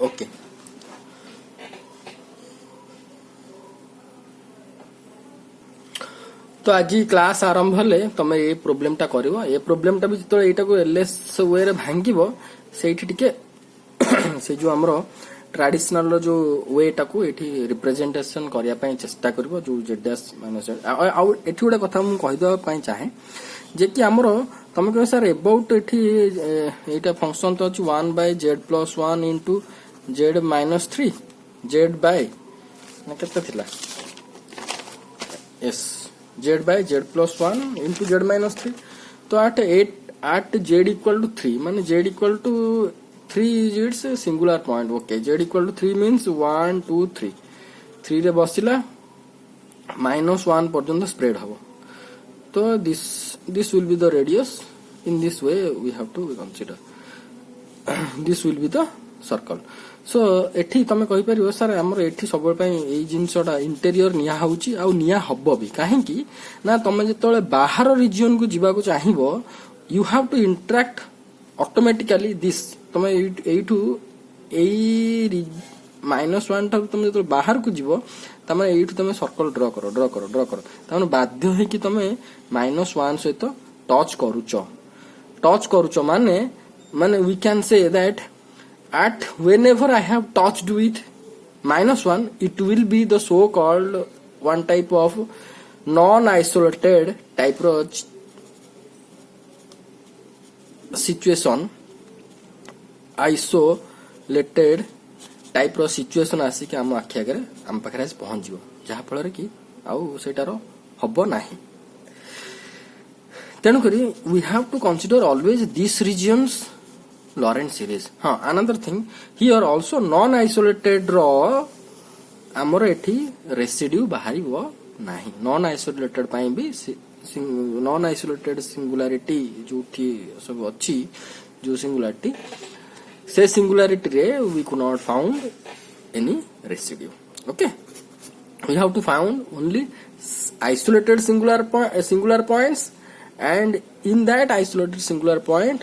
Okay तो आज class आरंभ हेले तुम ये प्रोब्लेम टा करिवो ये प्रोब्लेम टा भी जो एटा को एलएस वे रे भांगिबो सेठी टिके से जो हमरो ट्रेडिशनल जो वे टा को एठी रिप्रेजेंटेशन करिया पई चेष्टा करबो जो जेडएस माइनस आ एठी गोटे कथा मु कहि दवा पई चाहे जे कि हमरो तुम कह सर अबाउट एठी एटा फंक्शन तो अछि 1 by z+1 into z-3 z by ना केते थिला yes z by z+1 into z-3 तो at z equal to 3 माने z equal to 3 is its singular point. Okay, z equal to 3 means 1 2 3 3 रे बसिला -1 पर्यंत स्प्रेड हबो तो this will be the radius. In this way we have to consider this will be the circle. So एठी तमे कहि परिबो sir हमर एठी सब पई एई जिंसटा इंटीरियर निया होउची आ निया हब्बो भी काहे कि ना तमे जेतोले बाहर रीजन को जीवा को चाहिबो you have to interact automatically this तमे एठू एई -1 ठाक तमे जेतो बाहर को जीवो तमे एठू तमे सर्कल ड्रा करो तमे बाध्य है कि तमे -1 सहित टच करूचो माने we can say that at whenever I have touched with -1 it will be the so called one type of non isolated type of situation isolated type रो सिचुएशन आसी कि हम आखि आगे हम पाखरे पहुंच जीवो जहा फल रे कि आउ सेटार हबो नाही तेनु करी we have to consider always this reasons Lorentz series. हाँ another thing here also non isolated रो हमर एठी रेसिड्यू बाहरी वो नाही non isolated पाई भी non isolated singularity जो थी सब अच्छी जो singularity से singularity रे we could not found any residue. Okay, we have to found only isolated singular points and in that isolated singular point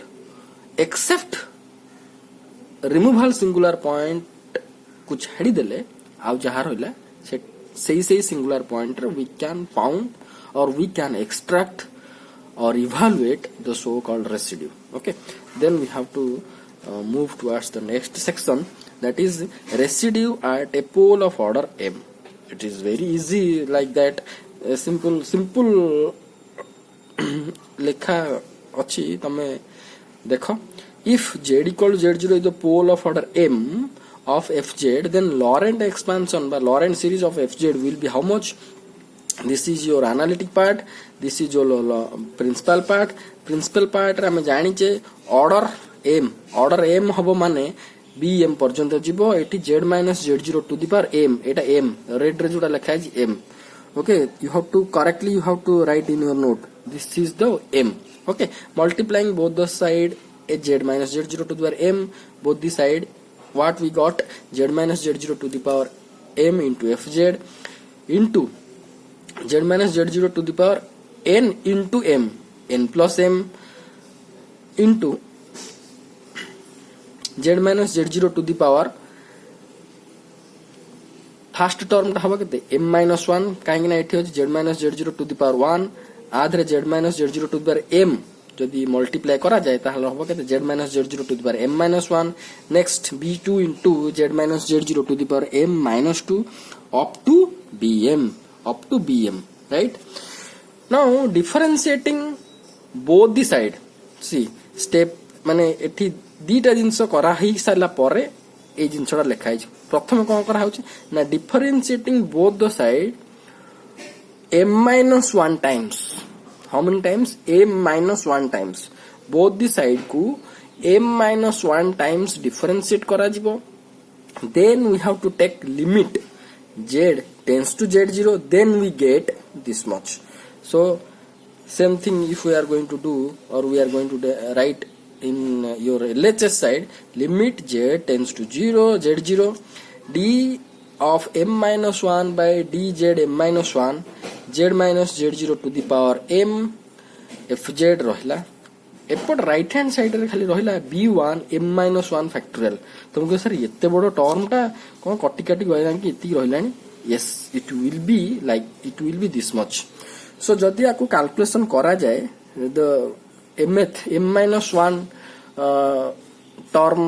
except removal singular point को छाड़ी देले आउ जहा रहला से singular point we can found or we can extract or evaluate the so called residue. Okay, then we have to move towards the next section, that is residue at a pole of order m. It is very easy like that. Simple लेखा अच्छी तमे देखो if z equal to z0 is the pole of order m of fz then Lorentz expansion by Lorentz series of fz will be how much? This is your analytic part, this is your principal part रे हम जानि जे order m हबो माने bm पर्यंत जीवो eighty z minus z0 to the power m Etah m red रे जोटा लिखा है m. Okay, you have to correctly you have to write in your note this is the m. Okay, multiplying both the side z minus z0 to the power m, both the side what we got z minus z0 to the power m into fz into z minus z0 to the power n into m, n plus m into z minus z0 to the power first term टा हबो केते m minus 1 काहे ना एठी होची z minus z0 to the power 1 आधरे z minus z0 to the power m जदि multiply करा जाए ताहले हबो केते z minus z0 to the power m minus 1 next b2 into z minus z0 to the power m minus 2 up to bm right. Now differentiating both the side see step माने एठी दीटा जिंस करा ही साला परे ए जिंसडा लेखा है प्रथम कोन करा होची ना differentiating both the side m minus 1 times. How many times? m minus 1 times. Both the side को m minus 1 times differentiate करा जिवो. Then we have to take limit z tends to z0, then we get this much. So same thing if we are going to do or we are going to write in your LHS side, limit z tends to 0 z0 d of m minus 1 by dz m minus 1 z minus z0 to the power m fz रहला एपट right hand side रे खाली रहिला b1 m-1 factorial तुमको sir एते बड़ टर्मटा कोन कटि कटि गइला कि इति रहिलानी yes it will be this much so जदि आकु कैलकुलेशन करा जाए द m-1 टर्म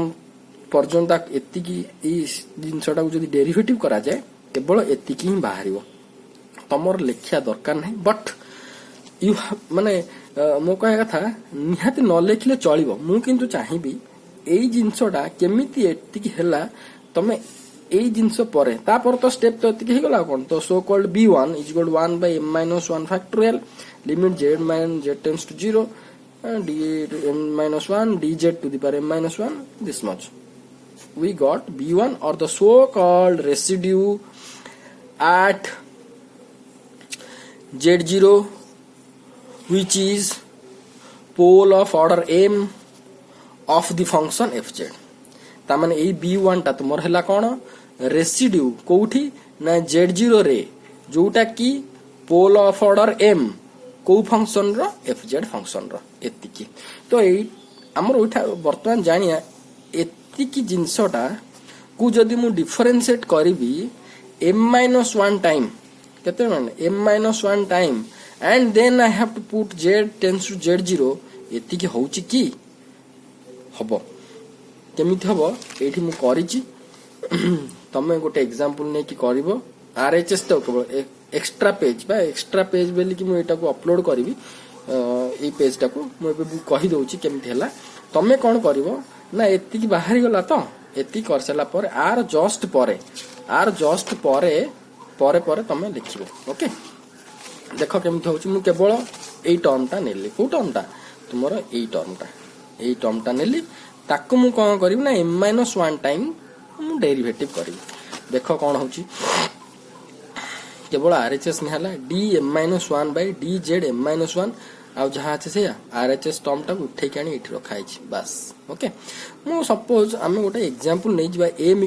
पर्यंत एतिकी ई जिनसटा को जदि डेरिवेटिव करा जाए केवल एतिकी ही बाहरिबो तमर लेखिया दरकार नहीं बट यू माने मो कह कथा निहाती न लेखिले चलिबो मु किंतु चाहिबी एई जिनसटा केमिति एतिकी हेला तमे एई जिनस परे तापर तो स्टेप तो एतिकी हे गला कोन तो so called b1 is equal 1 by m-1 factorial limit z tends to 0 d m-1 dz to the power m-1 this much we got b1 or the so called residue at z0 which is pole of order m of the function fz तामाने ए b1 टा तुमर हला कोन residue कोठी ना z0 रे जोटा की पोल ऑफ ऑर्डर m को फंक्शन रो fz फंक्शन रो एतिकी तो ए हमर उठा वर्तमान जानिया एतिकी जिंसटा को जदी मु डिफरेंशिएट करबी m-1 टाइम केते माने m-1 time and then I have to put z tends to z0 एतिकी होउची की हबो केमिति हबो एठी मु करिची तमे गोटे एग्जांपल नै कि करबो आरएचएस तो केवल एक्स्ट्रा पेज बेली कि मु एटा को अपलोड करबी ए पेज टा को मु एबे कहि दउची केमिति हला तमे कोन करबो ना एतिकी बाहरी गला तो एति कर सला पर आर जस्ट परे तमे लिखिबो ओके देख केमिति होउची मु केवल एई टर्मटा नेली को टर्मटा तुमरो एई टर्मटा नेली ताको मु कोन करिब ना m-1 टाइम मु डेरिवेटिव करिब देख कोन होउची केवल RHS Nehla dm-1 by dz m-1 आ जहा আছে से आरएचएस टर्मटा उठै कानी इठी रखाइ छी बस ओके मु सपोज आमे गोटे एग्जांपल नै जिबा m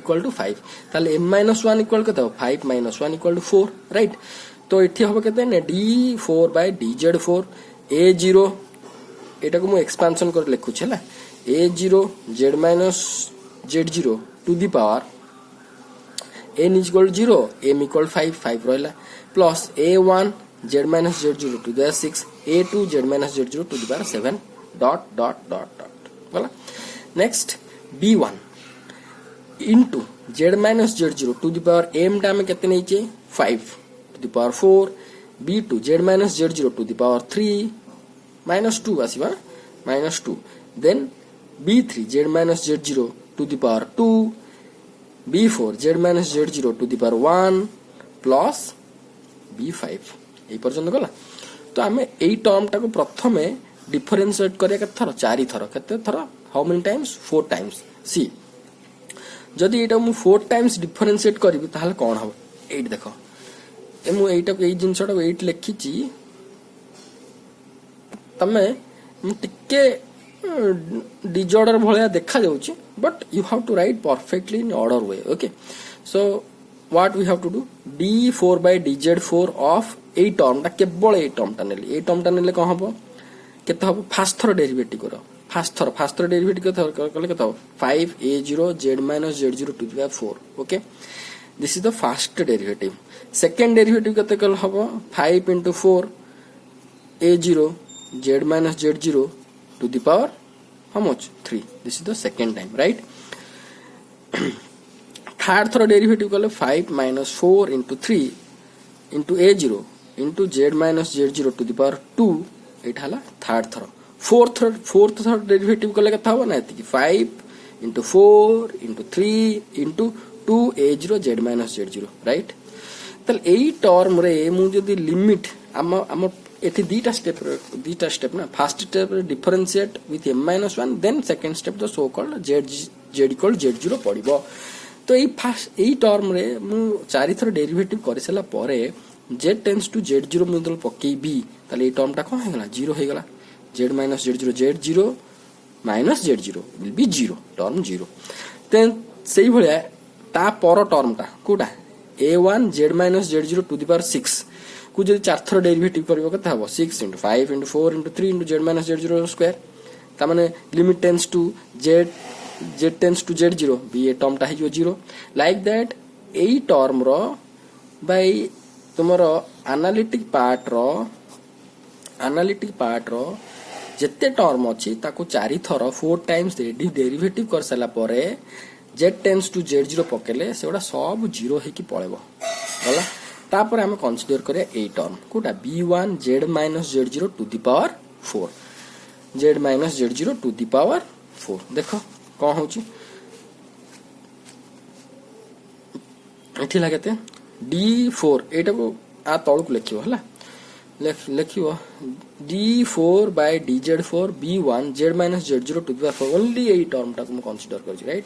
= 5 ताले m-1 इक्वल कत 5 - 1 = 4 राइट तो इठी होबो केते ने d4 by dz4 a0 एटा को मु एक्सपेंशन कर लिखु छला a0 z - z0 to the power n = 0 m = 5 रहला plus a1 z - z0 to the 6 a2 z - z0 to the power 7 dot बोला next b1 into z - z0 to the power m टा में कितने नीचे 5 to the power 4 b2 z - z0 to the power 3 -2 आसीबा -2 then b3 z - z0 to the power 2 b4 z - z0 to the power 1 plus b5 এই পর্যন্ত গলা তো আমি এই টার্মটা को प्रथमे डिफरेंशिएट करिया के थर 4 थर केते थर हाउ मेनी टाइम्स 4 टाइम्स सी जदि एटा मु 4 टाइम्स डिफरेंशिएट करबी ताहले कोन हो एट देखो ए मु एटा को एई जिंसटा एट लिखिची तमे टिके डिजॉर्डर भलिया देखा जाउची but you have to write perfectly in order वे okay so what we have to do d4 by dz4 of a टर्मटा केवल ए टर्मटा नेले कोन हबो केते हबो फास्ट थर डेरिवेटिव करो फास्ट थर डेरिवेटिव करले केते हबो 5a0 z - z0 to the power 4 okay this is the first derivative second derivative केते कल हबो 5 into 4 a0 z - z0 to the power how much 3 this is the second time right third थर derivative कले 5 - 4 into 3 into a0 into z - z0 to the power 2 एटा हला third थर fourth थर derivative कले कथा हो ना एति 5 into 4 into 3 into 2 a0 z - z0 right तल एई टर्म रे मु जदी लिमिट हम एथि दीटा स्टेप ना first step differentiate with m-1 then second step the so called z = z0 पड़िबो तो एई टर्म रे मु चारि थर डेरिवेटिव करिसला परे z टेंड्स टू z0 मुदल पक्की बी ताले ए टर्म टा कोन हे गला 0 हे गला z - z0 - z0 will be 0 term 0 then सेही भलिया ता पर टर्म टा कोटा a1 z - z0 to the power 6 को जब 4 थर डेरिवेटिव करिवो केते हबो 6 * 5 * 4 * 3 * z - z0 स्क्वायर ता माने limit tends to z tends to z0 b a term ता हिजो 0 लाइक दैट एई टर्म रो बाय तुमरो एनालिटिक पार्ट रो जेते टर्म अछि ताको 4 थर 4 टाइम्स डेरिवेटिव कर सला परे z टेंड्स टू z0 पकेले सेडा सब 0 हे की पळेबो होला तापर हम कंसीडर करे ए टर्म कोटा b1 z - z0 to the power 4 z - z0 to the power 4 देखो कोन होची एठी लागते d4 एटा को आ तळ को लिखियो हला लिखियो d4 by dz4 b1 z - z0 to the power 4 only ए टर्म टा को कंसीडर करछि राइट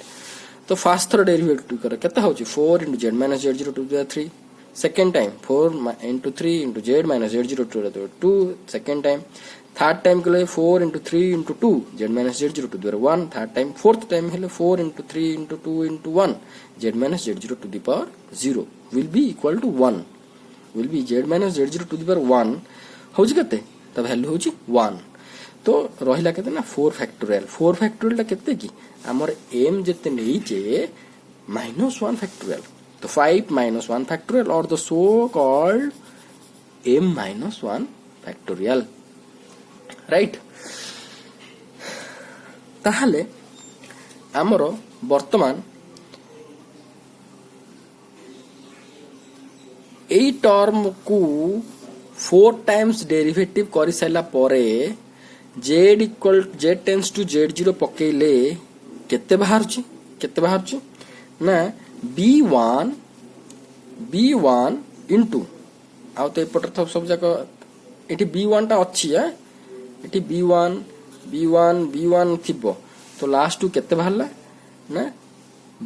तो फर्स्ट थर डेरिवेटिव करे केता होची 4 * z - z0 to the power 3 second time 4 * 3 * z - z0 to the power 2 second time third time के लिए 4 * 3 * 2 z - z0 to the power 1 third time fourth time हेले 4 * 3 * 2 * 1 z - z0 to the power 0 will be equal to 1 will be z - z0 to the power 1 होची केते त value होची 1 तो रहिला केते ना 4 फैक्टोरियल ता केते की हमर m जते नै जे -1 फैक्टोरियल तो 5 - 1 फैक्टोरियल और the so called m - 1 factorial right ताहले हमरो वर्तमान एई टर्म को 4 टाइम्स डेरिवेटिव करि सैला परे z टेंड्स टू z0 पकेले केते बाहरची ना b1 इनटू आ तो एपटर तो सब जाक एठी b1 टा अछि एठी b1 थिबो तो लास्ट टू केते बाहरला ना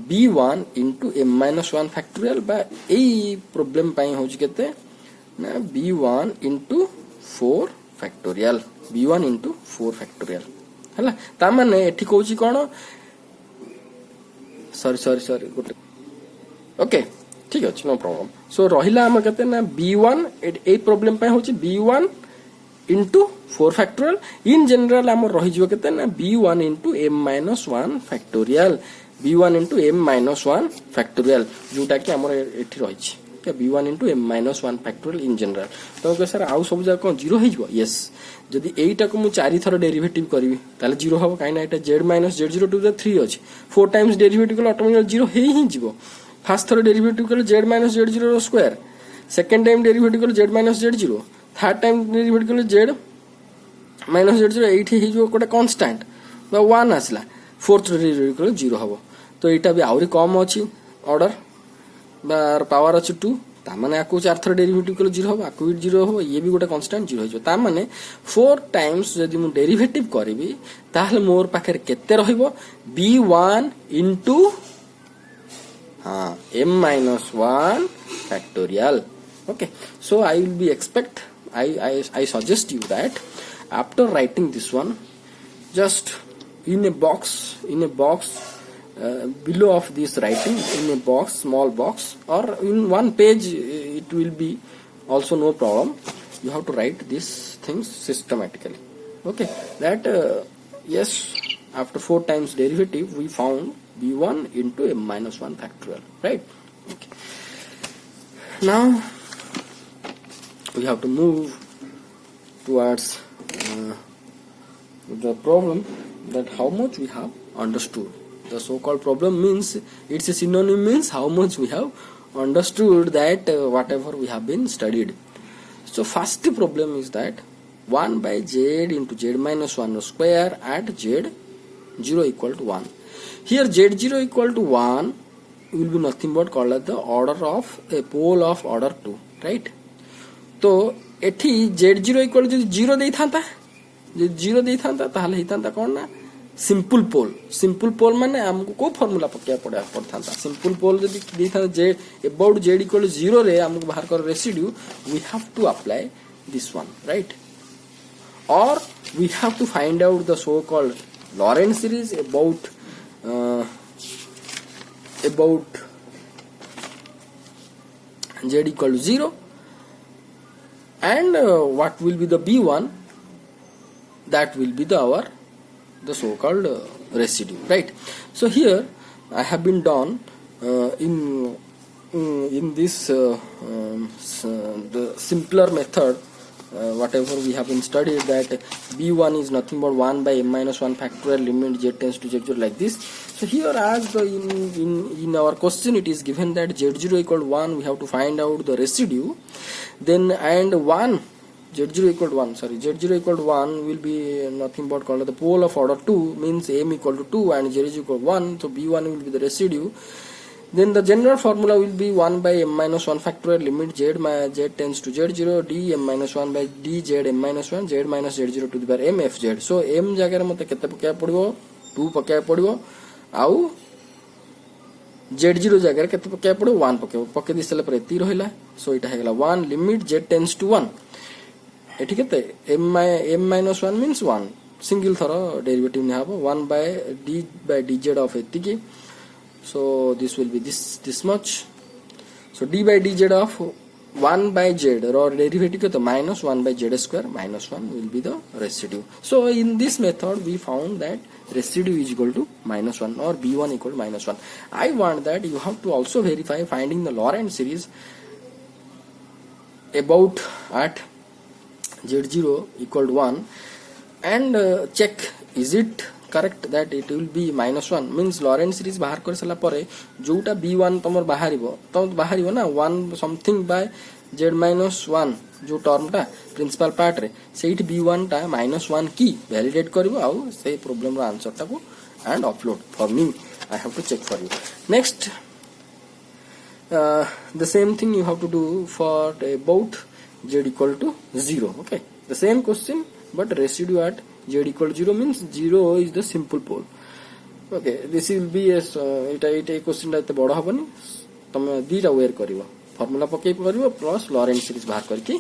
b1 इनटू m - 1 फैक्टोरियल बा एई प्रॉब्लम पई होची केते ना b1 into 4 factorial b1 into 4 factorial हला ता माने एठी कहूची कोन सॉरी गोटे ओके ठीक अछि नो प्रॉब्लम सो रहिला हम केते ना b1 ए प्रॉब्लम पई होची b1 into 4 factorial in general हम रहि जिवो केते ना b1 into m - 1 factorial b1 into m - 1 factorial जोटा कि हमर एठी रहि छि के b1 into m - 1 factorial in general तो के सर आउ सब जा कोन 0 हे जिवो यस जदी एटा को मु 4 थर डेरिवेटिव करबी ताले 0 हबो काई ना एटा z - z0 टू द 3 अछि 4 टाइम्स डेरिवेटिव को ऑटोमेटिकली 0 हे ही जिवो फर्स्ट थर डेरिवेटिव को z - z0 square second time derivative को z - z0 third time derivative को z - z0 एठी हे जिवो कोटा कांस्टेंट बा 1 आसला फोर्थ डेरिवेटिव को 0 हबो तो एटा भी आउरी कम अछि ऑर्डर बार पावर अछि 2 ता माने आकु 4 थर डेरिवेटिव को 0 हबो आकु 0 हबो ये भी गोटे कांस्टेंट 0 हो ता माने 4 टाइम्स जदी मु डेरिवेटिव करबी ताहले मोर पाखर केते रहिबो b1 इनटू हां m - 1 factorial okay so I will be expect I suggest you that after writing this one just in a box below of this writing in a box small box or in one page it will be also no problem you have to write these things systematically okay that yes after 4 times derivative we found b1 into m - 1 factorial right okay now we have to move towards the problem that how much we have understood the so called problem means it's a synonym means how much we have understood that whatever we have been studied so first problem is that 1 by z into z minus 1 square at z0 equal to 1 here z0 equal to 1 will be nothing but called as the order of a pole of order 2 right तो एठी z0 equal जो 0 देई थांता जे 0 देई थांता ताहले ही थांता कोन ना simple पोल माने हमको को फार्मूला पक्या पड़थांता सिंपल पोल जदी देई था जे अबाउट z इक्वल 0 रे हमको बाहर कर residue we have to apply this one right और we have to find out the so called Laurent series about z equal to 0 and what will be the B1, that will be the so called residue, right? So here I have been done in this the simpler method, whatever we have been studied, that B1 is nothing but 1 by m minus 1 factorial limit z tends to z0 like this. So here, as the in our question it is given that z0 equal 1, we have to find out the residue, then and 1 z0 equal to 1, sorry, z0 equal to 1 will be nothing but called the pole of order 2, means m equal to 2 and z is equal to 1, so b1 will be the residue. Then the general formula will be 1 by m minus 1 factorial limit z tends to z0 d m minus 1 by d z m minus 1 z minus z0 to the power m f z. So m जगह मते केते पकाय पड़िबो 2 पकाय पड़िबो आउ z0 जगह केते पकाय पड़िबो 1 पके दिसला पर एती रहिला. सो इटा हेगला 1 लिमिट z tends to 1 एठी केते m minus 1 means 1 single thorough derivative ने हबो 1 by dz of एतिकी. So this will be this much. So d by dz of 1 by z or derivative to minus 1 by z square minus 1 will be the residue. So in this method we found that residue is equal to minus 1 or b1 equal to minus 1. I want that you have to also verify finding the Lorentz series about at z0 equal to 1 and check is it correct that it will be minus 1, means Lorentz series बाहर कर सला परे जोटा b1 तमर बाहरिबो ना 1 something by z minus 1 जो term टा principal part रे सेठी b1 टा minus 1 की वैलिडेट करिवो आउ से प्रॉब्लम रो आंसर टा को and upload for me. I have to check for you. Next the same thing you have to do for about z equal to 0. Okay, the same question but residue at z equal to 0 means 0 is the simple pole. Okay, this will be a এটা question एते बड़ हबनी तमे दीटा where करिवो formula पके करिवो plus Lorentz series बाहर करके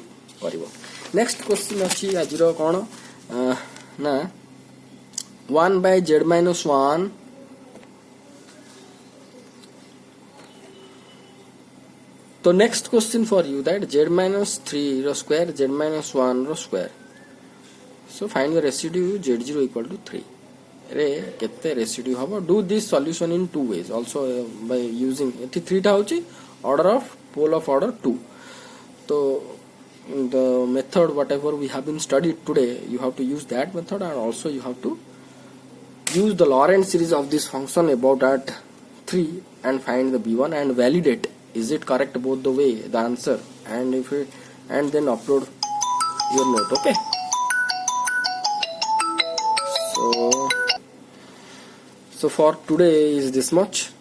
करिवो. Next question अछि आजिरो कोन ना 1 by z minus 1 तो next question for you that z minus 3 रो स्क्वायर z minus 1 रो square. So find the residue z0 equal to 3. रे केते रेसिड्यू हबो. Do this solution in two ways also by using एटी 3 टा होची order of pole of order 2. तो the method whatever we have been studied today, you have to use that method and also you have to use the Lorentz series of this function about at 3 and find the b1 and validate is it correct both the way the answer and if it, and then upload your note. Okay, so for today is this much.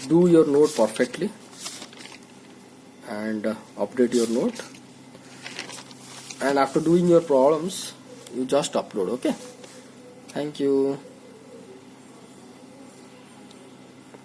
Do your note perfectly and update your note, and after doing your problems you just upload. Okay, thank you.